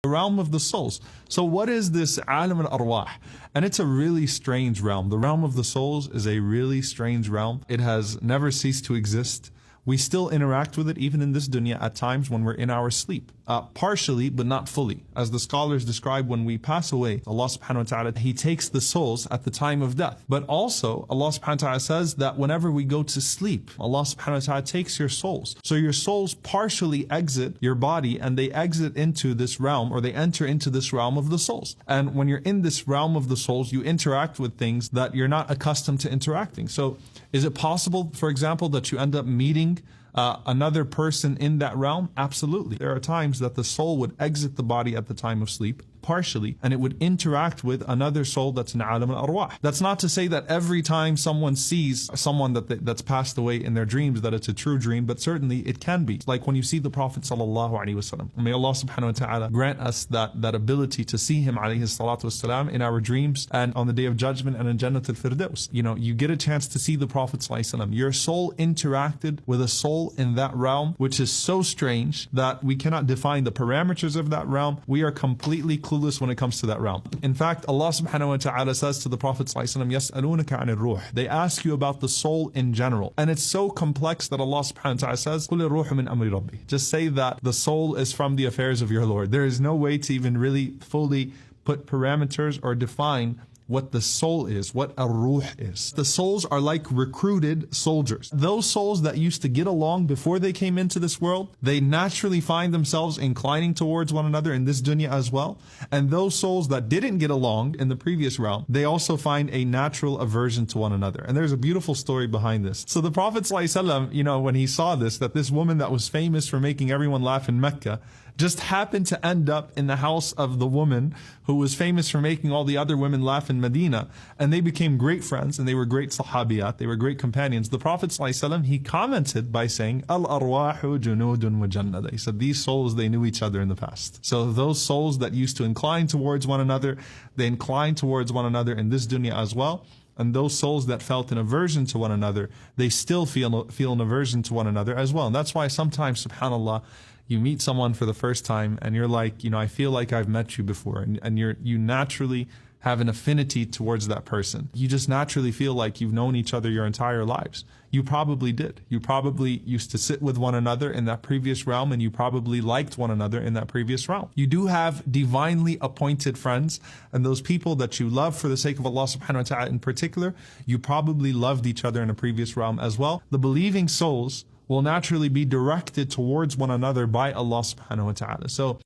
the realm of the souls. So what is this `alam al-arwah? And it's a really strange realm. The realm of the souls is a really strange realm. It has never ceased to exist. We still interact with it even in this dunya at times when we're in our sleep. Partially, but not fully. As the scholars describe, when we pass away, Allah subhanahu wa ta'ala, He takes the souls at the time of death. But also, Allah subhanahu wa ta'ala says that whenever we go to sleep, Allah subhanahu wa ta'ala takes your souls. So your souls partially exit your body and they exit into this realm, or they enter into this realm of the souls. And when you're in this realm of the souls, you interact with things that you're not accustomed to interacting. So is it possible, for example, that you end up meeting another person in that realm? Absolutely. There are times that the soul would exit the body at the time of sleep, partially, and it would interact with another soul that's in alam al-arwah. That's not to say that every time someone sees someone that's passed away in their dreams that it's a true dream, but certainly it can be. Like when you see the Prophet sallallahu alaihi wasallam. May Allah subhanahu wa ta'ala grant us that ability to see him alayhi salatu wasalam in our dreams and on the Day of Judgment and in Jannat al-Firdaus. You know, you get a chance to see the Prophet sallallahu alaihi wasallam. Your soul interacted with a soul in that realm, which is so strange that we cannot define the parameters of that realm. We are completely clueless when it comes to that realm. In fact, Allah subhanahu wa ta'ala says to the Prophet ﷺ, 𝗟𝗓𝗡 and 𝗎𝗓. They ask you about the soul in general. And it's so complex that Allah subhanahu wa ta'ala says, قُلِ الرُّوحُ مِنْ أَمْرِ رَبِّي. Just say that the soul is from the affairs of your Lord. There is no way to even really fully put parameters or define what the soul is, what a ruh is. The souls are like recruited soldiers. Those souls that used to get along before they came into this world, they naturally find themselves inclining towards one another in this dunya as well. And those souls that didn't get along in the previous realm, they also find a natural aversion to one another. And there's a beautiful story behind this. So the Prophet ﷺ, you know, when he saw this, that this woman that was famous for making everyone laugh in Mecca, just happened to end up in the house of the woman who was famous for making all the other women laugh in Medina. And they became great friends and they were great sahabiyat, they were great companions. The Prophet ﷺ, he commented by saying, Al-arwahu junudun wa jannada. He said, these souls, they knew each other in the past. So those souls that used to incline towards one another, they incline towards one another in this dunya as well. And those souls that felt an aversion to one another, they still feel an aversion to one another as well. And that's why sometimes, subhanAllah, you meet someone for the first time and you're like, you know, I feel like I've met you before, and you naturally have an affinity towards that person. You just naturally feel like you've known each other your entire lives. You probably did. You probably used to sit with one another in that previous realm, and you probably liked one another in that previous realm. You do have divinely appointed friends, and those people that you love for the sake of Allah subhanahu wa ta'ala in particular, you probably loved each other in a previous realm as well. The believing souls will naturally be directed towards one another by Allah subhanahu wa ta'ala. So